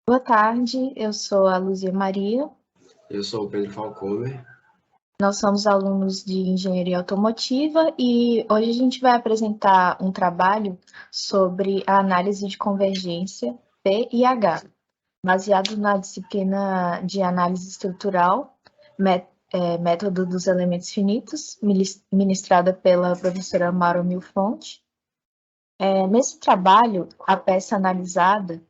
Boa tarde, eu sou a Luzia Maria. Eu sou o Pedro Falconer. Nós somos alunos de Engenharia Automotiva e hoje a gente vai apresentar um trabalho sobre a análise de convergência P e H, baseado na disciplina de análise estrutural, método dos elementos finitos, ministrada pela professora Mauro Milfonte. Nesse trabalho, a peça analisada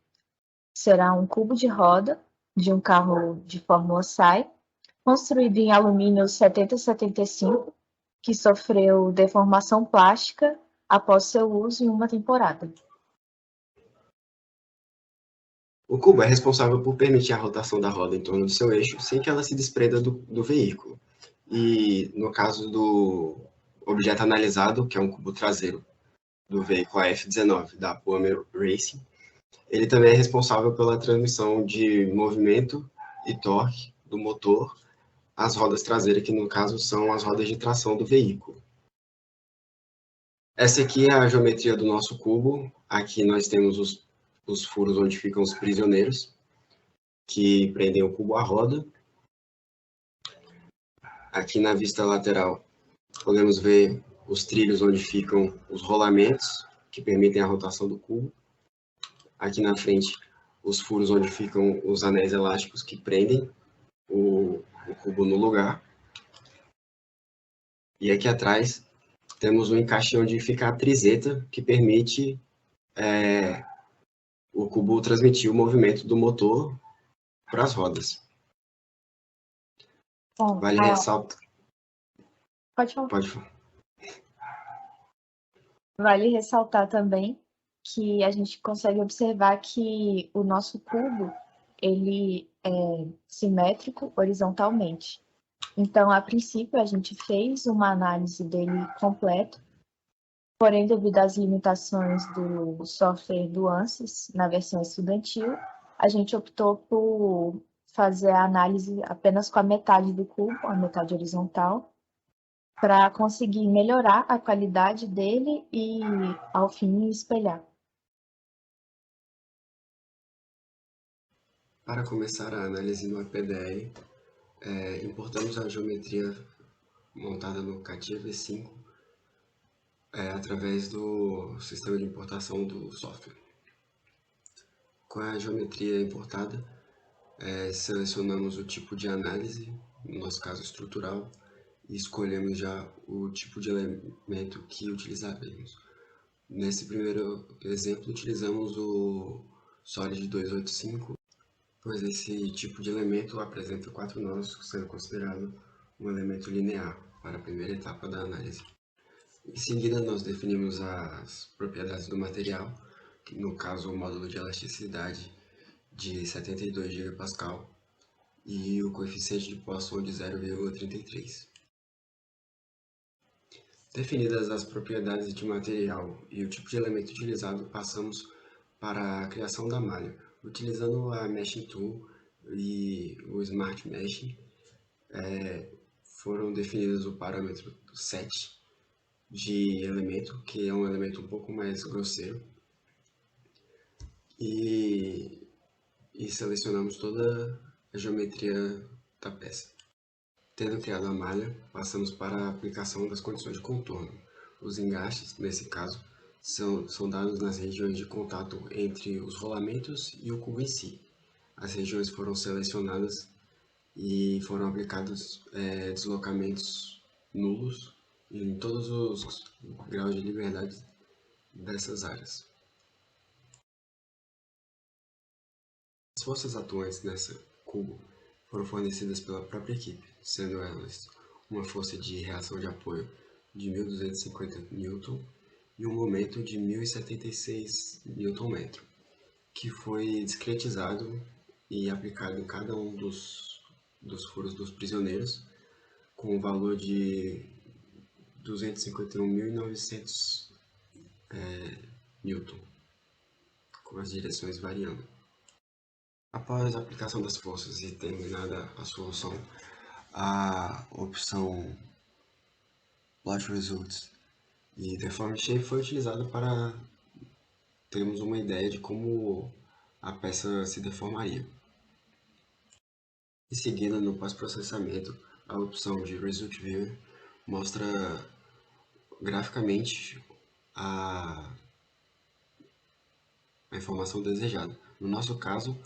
será um cubo de roda de um carro de Fórmula SAI, construído em alumínio 7075, que sofreu deformação plástica após seu uso em uma temporada. O cubo é responsável por permitir a rotação da roda em torno do seu eixo sem que ela se desprenda do veículo. E no caso do objeto analisado, que é um cubo traseiro do veículo AF19 da Power Racing, ele também é responsável pela transmissão de movimento e torque do motor às rodas traseiras, que no caso são as rodas de tração do veículo. Essa aqui é a geometria do nosso cubo. Aqui nós temos os furos onde ficam os prisioneiros, que prendem o cubo à roda. Aqui na vista lateral, podemos ver os trilhos onde ficam os rolamentos, que permitem a rotação do cubo. Aqui na frente, os furos onde ficam os anéis elásticos que prendem o cubo no lugar. E aqui atrás, temos o encaixe onde fica a trizeta, que permite o cubo transmitir o movimento do motor para as rodas. Bom, Vale ressaltar. Pode falar. Pode falar. Vale ressaltar também que a gente consegue observar que o nosso cubo ele é simétrico horizontalmente. Então, a princípio, a gente fez uma análise dele completa, porém, devido às limitações do software do ANSYS na versão estudantil, a gente optou por fazer a análise apenas com a metade do cubo, a metade horizontal, para conseguir melhorar a qualidade dele e, ao fim, espelhar. Para começar a análise no APDR, importamos a geometria montada no CATIA V5 através do sistema de importação do software. Com a geometria importada, selecionamos o tipo de análise, no nosso caso estrutural, e escolhemos já o tipo de elemento que utilizaremos. Nesse primeiro exemplo, utilizamos o SOLID 285, pois esse tipo de elemento apresenta 4 nós, sendo considerado um elemento linear para a primeira etapa da análise. Em seguida, nós definimos as propriedades do material, que no caso o módulo de elasticidade de 72 GPa e o coeficiente de Poisson de 0,33. Definidas as propriedades de material e o tipo de elemento utilizado, passamos para a criação da malha. Utilizando a Meshing Tool e o Smart Meshing, foram definidos o parâmetro 7 de elemento, que é um elemento um pouco mais grosseiro, e selecionamos toda a geometria da peça. Tendo criado a malha, passamos para a aplicação das condições de contorno. Os engastes, nesse caso, são dados nas regiões de contato entre os rolamentos e o cubo em si. As regiões foram selecionadas e foram aplicados deslocamentos nulos em todos os graus de liberdade dessas áreas. As forças atuantes nessa cubo foram fornecidas pela própria equipe, sendo elas uma força de reação de apoio de 1.250 N e um momento de 1.076 Nm, que foi discretizado e aplicado em cada um dos furos dos prisioneiros, com o valor de 251.900 N, com as direções variando. Após a aplicação das forças e terminada a solução, a opção Plot Results e Deform Shape foi utilizada para termos uma ideia de como a peça se deformaria. Em seguida, no pós-processamento, a opção de Result Viewer mostra graficamente a informação desejada. No nosso caso,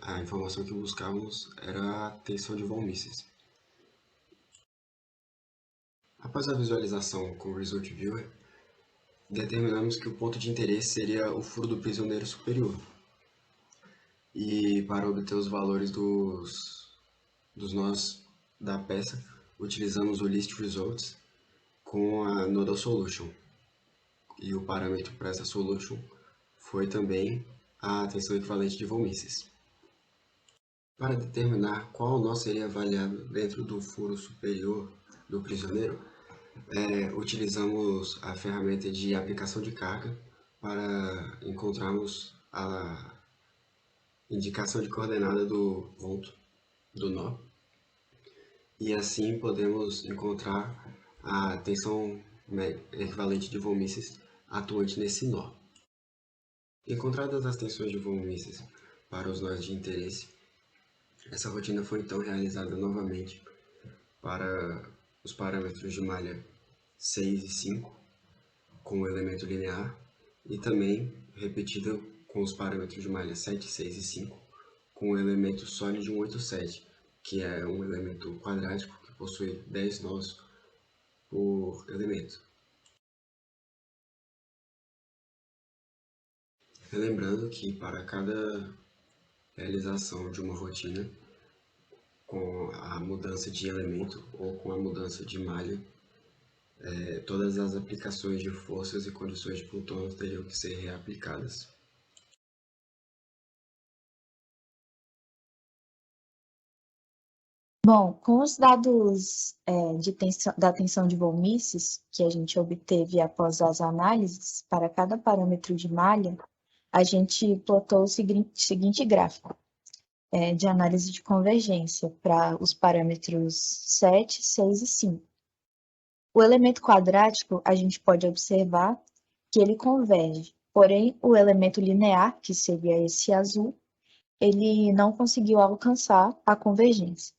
a informação que buscávamos era a tensão de von Mises. Após a visualização com o Result Viewer, determinamos que o ponto de interesse seria o furo do prisioneiro superior. E para obter os valores dos nós da peça, utilizamos o List Results com a Nodal Solution. E o parâmetro para essa solution foi também a tensão equivalente de von Mises. Para determinar qual nó seria avaliado dentro do furo superior do prisioneiro, utilizamos a ferramenta de aplicação de carga para encontrarmos a indicação de coordenada do ponto do nó, e assim podemos encontrar a tensão equivalente de von Mises atuante nesse nó. Encontradas as tensões de von Mises para os nós de interesse, essa rotina foi então realizada novamente para os parâmetros de malha 6 e 5 com o elemento linear e também repetida com os parâmetros de malha 7, 6 e 5 com o elemento sólido 187, que é um elemento quadrático que possui 10 nós por elemento. Relembrando que para cada realização de uma rotina, com a mudança de elemento ou com a mudança de malha, todas as aplicações de forças e condições de Plutônio teriam que ser reaplicadas. Bom, com os dados da tensão de von Mises que a gente obteve após as análises para cada parâmetro de malha, a gente plotou o seguinte gráfico de análise de convergência para os parâmetros 7, 6 e 5. O elemento quadrático, a gente pode observar que ele converge, porém o elemento linear, que seria esse azul, ele não conseguiu alcançar a convergência.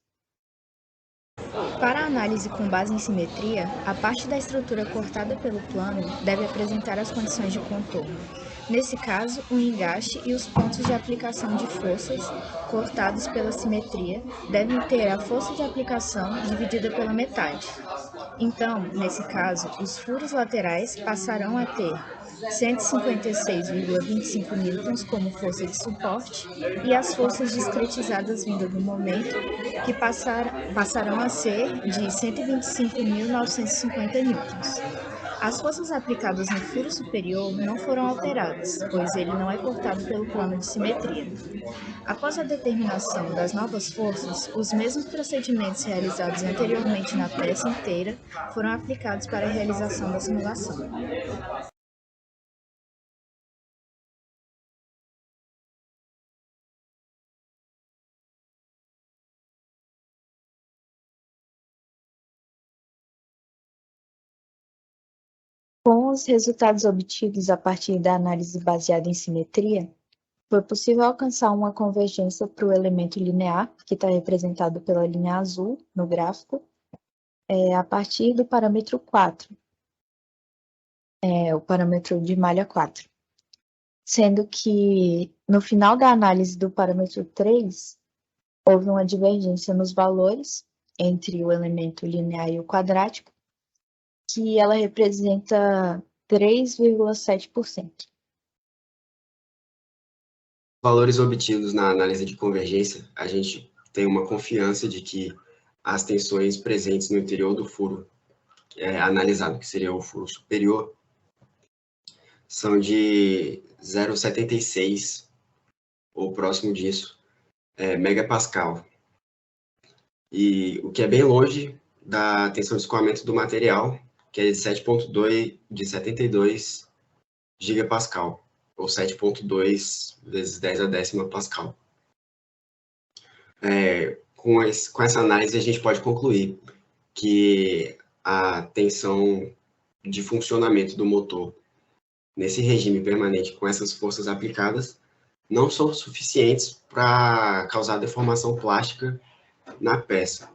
Para a análise com base em simetria, a parte da estrutura cortada pelo plano deve apresentar as condições de contorno. Nesse caso, o engaste e os pontos de aplicação de forças cortados pela simetria devem ter a força de aplicação dividida pela metade. Então, nesse caso, os furos laterais passarão a ter 156,25 newtons como força de suporte e as forças discretizadas vindas do momento, que passarão a ser de 125.950 newtons. As forças aplicadas no furo superior não foram alteradas, pois ele não é cortado pelo plano de simetria. Após a determinação das novas forças, os mesmos procedimentos realizados anteriormente na peça inteira foram aplicados para a realização da simulação. Com os resultados obtidos a partir da análise baseada em simetria, foi possível alcançar uma convergência para o elemento linear, que está representado pela linha azul no gráfico, a partir do parâmetro 4, o parâmetro de malha 4. Sendo que, no final da análise do parâmetro 3, houve uma divergência nos valores entre o elemento linear e o quadrático, que ela representa 3,7%. Valores obtidos na análise de convergência, a gente tem uma confiança de que as tensões presentes no interior do furo analisado, que seria o furo superior, são de 0,76 ou próximo disso, megapascal. E o que é bem longe da tensão de escoamento do material, que é de 72 gigapascal, ou 7,2 vezes 10 a décima pascal. Com essa análise, a gente pode concluir que a tensão de funcionamento do motor nesse regime permanente com essas forças aplicadas não são suficientes para causar deformação plástica na peça.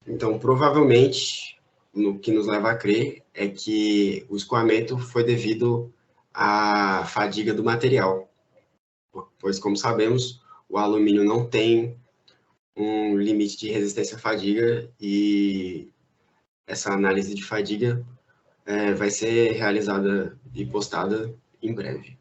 Então, provavelmente, no que nos leva a crer é que o escoamento foi devido à fadiga do material, pois, como sabemos, o alumínio não tem um limite de resistência à fadiga e essa análise de fadiga vai ser realizada e postada em breve.